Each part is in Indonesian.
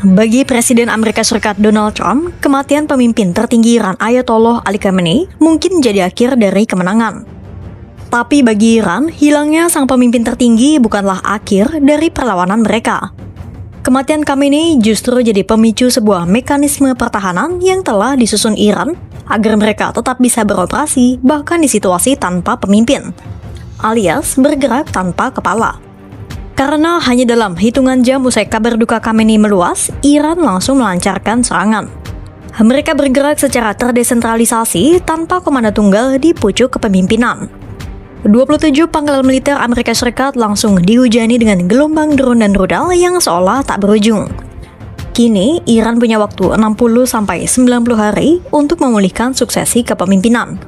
Bagi Presiden Amerika Serikat Donald Trump, kematian pemimpin tertinggi Iran Ayatollah Ali Khamenei mungkin jadi akhir dari kemenangan. Tapi bagi Iran, hilangnya sang pemimpin tertinggi bukanlah akhir dari perlawanan mereka. Kematian Khamenei justru jadi pemicu sebuah mekanisme pertahanan yang telah disusun Iran agar mereka tetap bisa beroperasi bahkan di situasi tanpa pemimpin, alias bergerak tanpa kepala. Karena hanya dalam hitungan jam usai kabar duka Khamenei meluas, Iran langsung melancarkan serangan. Mereka bergerak secara terdesentralisasi tanpa komando tunggal di pucuk kepemimpinan. 27 pangkalan militer Amerika Serikat langsung dihujani dengan gelombang drone dan rudal yang seolah tak berujung. Kini, Iran punya waktu 60-90 hari untuk memulihkan suksesi kepemimpinan.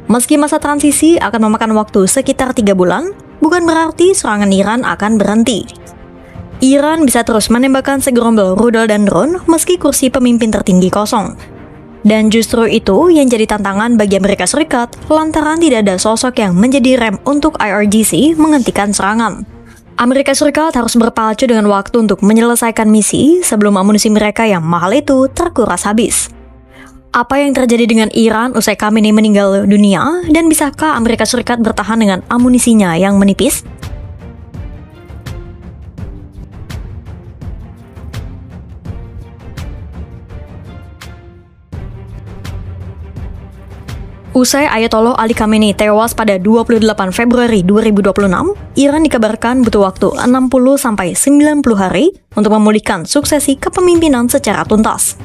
Meski masa transisi akan memakan waktu sekitar 3 bulan, bukan berarti serangan Iran akan berhenti. Iran bisa terus menembakkan segerombol rudal dan drone meski kursi pemimpin tertinggi kosong. Dan justru itu yang jadi tantangan bagi Amerika Serikat lantaran tidak ada sosok yang menjadi rem untuk IRGC menghentikan serangan. Amerika Serikat harus berpacu dengan waktu untuk menyelesaikan misi sebelum amunisi mereka yang mahal itu terkuras habis. Apa yang terjadi dengan Iran usai Khamenei meninggal dunia, dan bisakah Amerika Serikat bertahan dengan amunisinya yang menipis? Usai Ayatollah Ali Khamenei tewas pada 28 Februari 2026, Iran dikabarkan butuh waktu 60-90 hari untuk memulihkan suksesi kepemimpinan secara tuntas.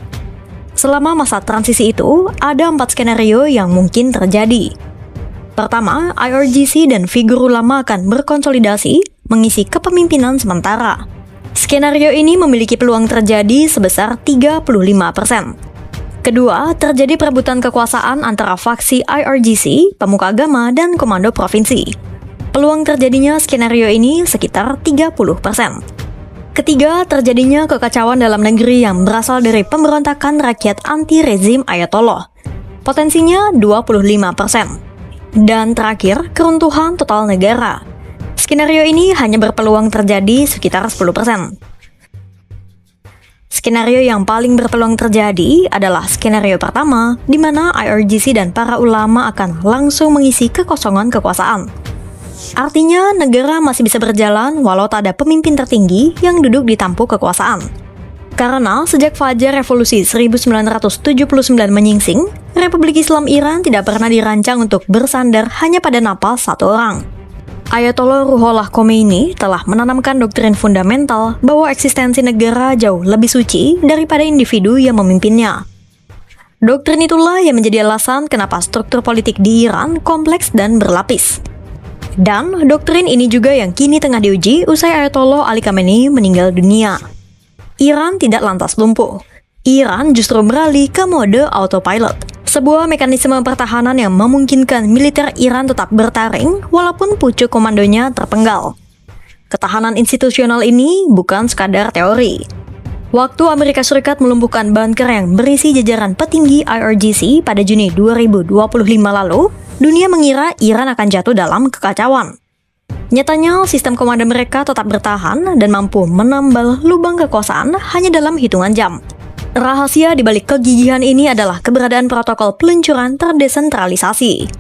Selama masa transisi itu, ada 4 skenario yang mungkin terjadi. Pertama, IRGC dan figur ulama akan berkonsolidasi mengisi kepemimpinan sementara. Skenario ini memiliki peluang terjadi sebesar 35%. Kedua, terjadi perebutan kekuasaan antara faksi IRGC, pemuka agama, dan komando provinsi. Peluang terjadinya skenario ini sekitar 30%. Ketiga, terjadinya kekacauan dalam negeri yang berasal dari pemberontakan rakyat anti-rezim Ayatollah. Potensinya 25%. Dan terakhir, keruntuhan total negara. Skenario ini hanya berpeluang terjadi sekitar 10%. Skenario yang paling berpeluang terjadi adalah skenario pertama, di mana IRGC dan para ulama akan langsung mengisi kekosongan kekuasaan. Artinya, negara masih bisa berjalan walau tak ada pemimpin tertinggi yang duduk di tampuk kekuasaan. Karena sejak fajar revolusi 1979 menyingsing, Republik Islam Iran tidak pernah dirancang untuk bersandar hanya pada napas satu orang. Ayatollah Ruhollah Khomeini telah menanamkan doktrin fundamental bahwa eksistensi negara jauh lebih suci daripada individu yang memimpinnya. Doktrin itulah yang menjadi alasan kenapa struktur politik di Iran kompleks dan berlapis. Dan doktrin ini juga yang kini tengah diuji usai Ayatollah Ali Khamenei meninggal dunia. Iran tidak lantas lumpuh. Iran justru beralih ke mode autopilot, sebuah mekanisme pertahanan yang memungkinkan militer Iran tetap bertaring walaupun pucuk komandonya terpenggal. Ketahanan institusional ini bukan sekadar teori. Waktu Amerika Serikat melumpuhkan bunker yang berisi jajaran petinggi IRGC pada Juni 2025 lalu, dunia mengira Iran akan jatuh dalam kekacauan. Nyatanya, sistem komando mereka tetap bertahan dan mampu menambal lubang kekuasaan hanya dalam hitungan jam. Rahasia di balik kegigihan ini adalah keberadaan protokol peluncuran terdesentralisasi,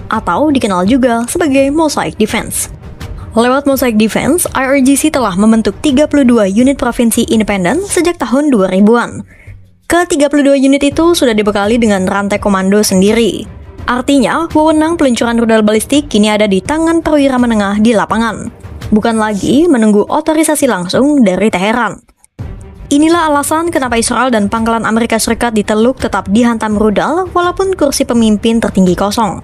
atau dikenal juga sebagai Mosaic Defense. Lewat Mosaic Defense, IRGC telah membentuk 32 unit provinsi independen sejak tahun 2000-an. Ke-32 unit itu sudah dibekali dengan rantai komando sendiri. Artinya, wewenang peluncuran rudal balistik kini ada di tangan perwira menengah di lapangan, bukan lagi menunggu otorisasi langsung dari Teheran. Inilah alasan kenapa Israel dan pangkalan Amerika Serikat di Teluk tetap dihantam rudal walaupun kursi pemimpin tertinggi kosong.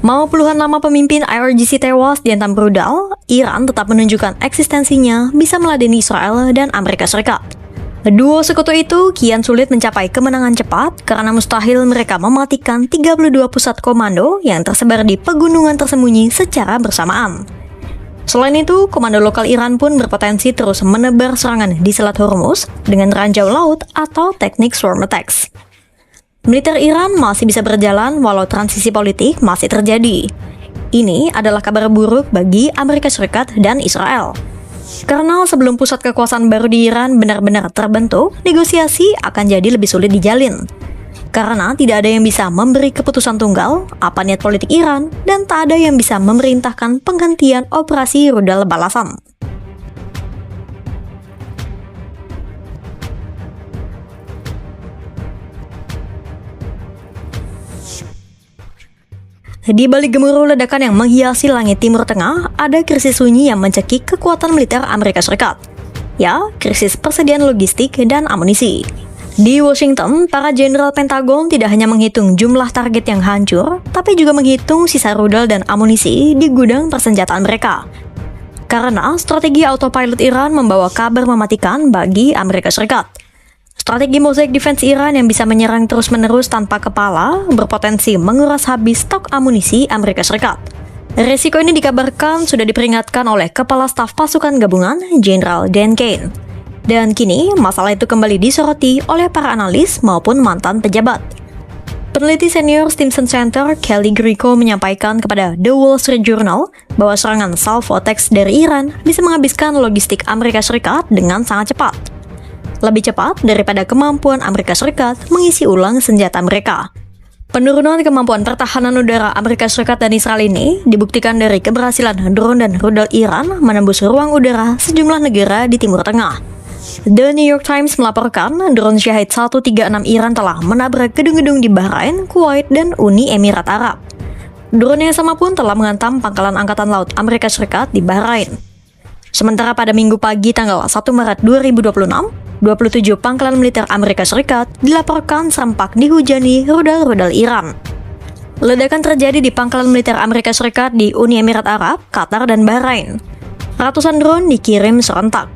Mau puluhan nama pemimpin IRGC tewas dihantam rudal, Iran tetap menunjukkan eksistensinya bisa meladeni Israel dan Amerika Serikat. Duo sekutu itu kian sulit mencapai kemenangan cepat karena mustahil mereka mematikan 32 pusat komando yang tersebar di pegunungan tersembunyi secara bersamaan. Selain itu, komando lokal Iran pun berpotensi terus menebar serangan di Selat Hormuz dengan ranjau laut atau teknik swarm attacks. Militer Iran masih bisa berjalan walau transisi politik masih terjadi. Ini adalah kabar buruk bagi Amerika Serikat dan Israel. Karena sebelum pusat kekuasaan baru di Iran benar-benar terbentuk, negosiasi akan jadi lebih sulit dijalin. Karena tidak ada yang bisa memberi keputusan tunggal, apa niat politik Iran, dan tak ada yang bisa memerintahkan penghentian operasi rudal balasan. Di balik gemuruh ledakan yang menghiasi langit Timur Tengah, ada krisis sunyi yang mencekik kekuatan militer Amerika Serikat. Ya, krisis persediaan logistik dan amunisi. Di Washington, para jenderal Pentagon tidak hanya menghitung jumlah target yang hancur, tapi juga menghitung sisa rudal dan amunisi di gudang persenjataan mereka. Karena strategi autopilot Iran membawa kabar mematikan bagi Amerika Serikat. Strategi Mosaic Defense Iran yang bisa menyerang terus-menerus tanpa kepala berpotensi menguras habis stok amunisi Amerika Serikat. Resiko ini dikabarkan sudah diperingatkan oleh Kepala Staf Pasukan Gabungan, Jenderal Dan Kane. Dan kini, masalah itu kembali disoroti oleh para analis maupun mantan pejabat. Peneliti senior Stimson Center, Kelly Grieco, menyampaikan kepada The Wall Street Journal bahwa serangan salvo-attacks dari Iran bisa menghabiskan logistik Amerika Serikat dengan sangat cepat. Lebih cepat daripada kemampuan Amerika Serikat mengisi ulang senjata mereka. Penurunan kemampuan pertahanan udara Amerika Serikat dan Israel ini dibuktikan dari keberhasilan drone dan rudal Iran menembus ruang udara sejumlah negara di Timur Tengah. The New York Times melaporkan drone Shahid 136 Iran telah menabrak gedung-gedung di Bahrain, Kuwait, dan Uni Emirat Arab. Drone yang sama pun telah menghantam pangkalan Angkatan Laut Amerika Serikat di Bahrain. Sementara pada Minggu pagi tanggal 1 Maret 2026, 27 pangkalan militer Amerika Serikat dilaporkan serempak dihujani rudal-rudal Iran. Ledakan terjadi di pangkalan militer Amerika Serikat di Uni Emirat Arab, Qatar, dan Bahrain. Ratusan drone dikirim serentak.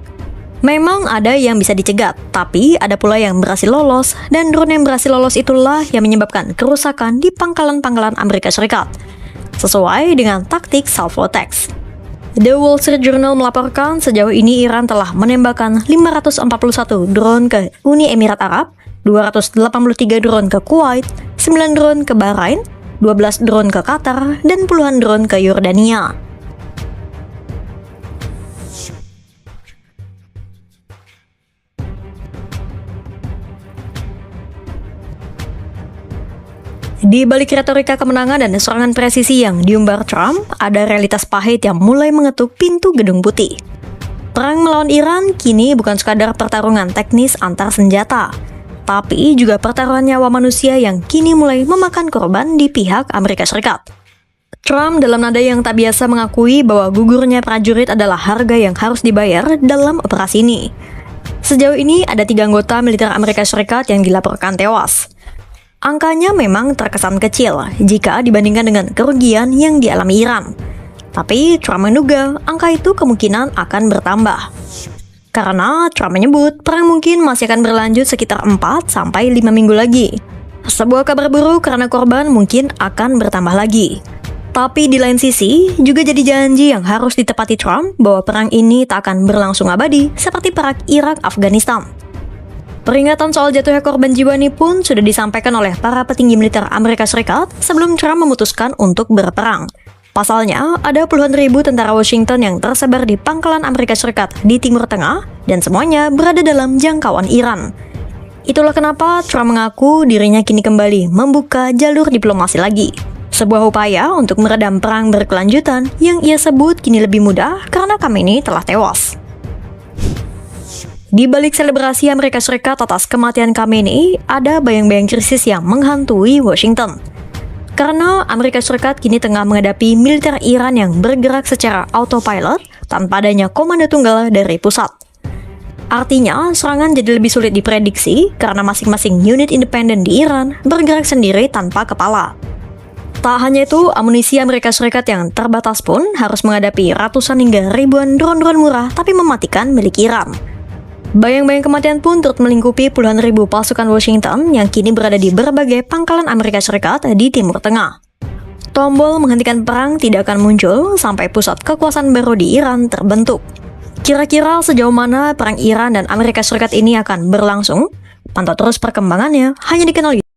Memang ada yang bisa dicegat, tapi ada pula yang berhasil lolos, dan drone yang berhasil lolos itulah yang menyebabkan kerusakan di pangkalan-pangkalan Amerika Serikat, sesuai dengan taktik salvo-attacks. The Wall Street Journal melaporkan sejauh ini Iran telah menembakkan 541 drone ke Uni Emirat Arab, 283 drone ke Kuwait, 9 drone ke Bahrain, 12 drone ke Qatar, dan puluhan drone ke Yordania. Di balik retorika kemenangan dan serangan presisi yang diumbar Trump, ada realitas pahit yang mulai mengetuk pintu Gedung Putih. Perang melawan Iran kini bukan sekadar pertarungan teknis antar senjata, tapi juga pertaruhan nyawa manusia yang kini mulai memakan korban di pihak Amerika Serikat. Trump dalam nada yang tak biasa mengakui bahwa gugurnya prajurit adalah harga yang harus dibayar dalam operasi ini. Sejauh ini ada 3 anggota militer Amerika Serikat yang dilaporkan tewas. Angkanya memang terkesan kecil jika dibandingkan dengan kerugian yang dialami Iran. Tapi Trump menduga angka itu kemungkinan akan bertambah. Karena Trump menyebut perang mungkin masih akan berlanjut sekitar 4-5 minggu lagi. Sebuah kabar buruk karena korban mungkin akan bertambah lagi. Tapi di lain sisi, juga jadi janji yang harus ditepati Trump bahwa perang ini tak akan berlangsung abadi seperti perang Irak-Afghanistan. Peringatan soal jatuhnya korban jiwa ini pun sudah disampaikan oleh para petinggi militer Amerika Serikat sebelum Trump memutuskan untuk berperang. Pasalnya, ada puluhan ribu tentara Washington yang tersebar di pangkalan Amerika Serikat di Timur Tengah dan semuanya berada dalam jangkauan Iran. Itulah kenapa Trump mengaku dirinya kini kembali membuka jalur diplomasi lagi. Sebuah upaya untuk meredam perang berkelanjutan yang ia sebut kini lebih mudah karena Khamenei telah tewas. Di balik selebrasi Amerika Serikat atas kematian Khamenei, ada bayang-bayang krisis yang menghantui Washington. Karena Amerika Serikat kini tengah menghadapi militer Iran yang bergerak secara autopilot tanpa adanya komando tunggal dari pusat. Artinya, serangan jadi lebih sulit diprediksi karena masing-masing unit independen di Iran bergerak sendiri tanpa kepala. Tak hanya itu, amunisi Amerika Serikat yang terbatas pun harus menghadapi ratusan hingga ribuan drone-drone murah tapi mematikan milik Iran. Bayang-bayang kematian pun turut melingkupi puluhan ribu pasukan Washington yang kini berada di berbagai pangkalan Amerika Serikat di Timur Tengah. Tombol menghentikan perang tidak akan muncul sampai pusat kekuasaan baru di Iran terbentuk. Kira-kira sejauh mana perang Iran dan Amerika Serikat ini akan berlangsung? Pantau terus perkembangannya hanya di channel YouTube.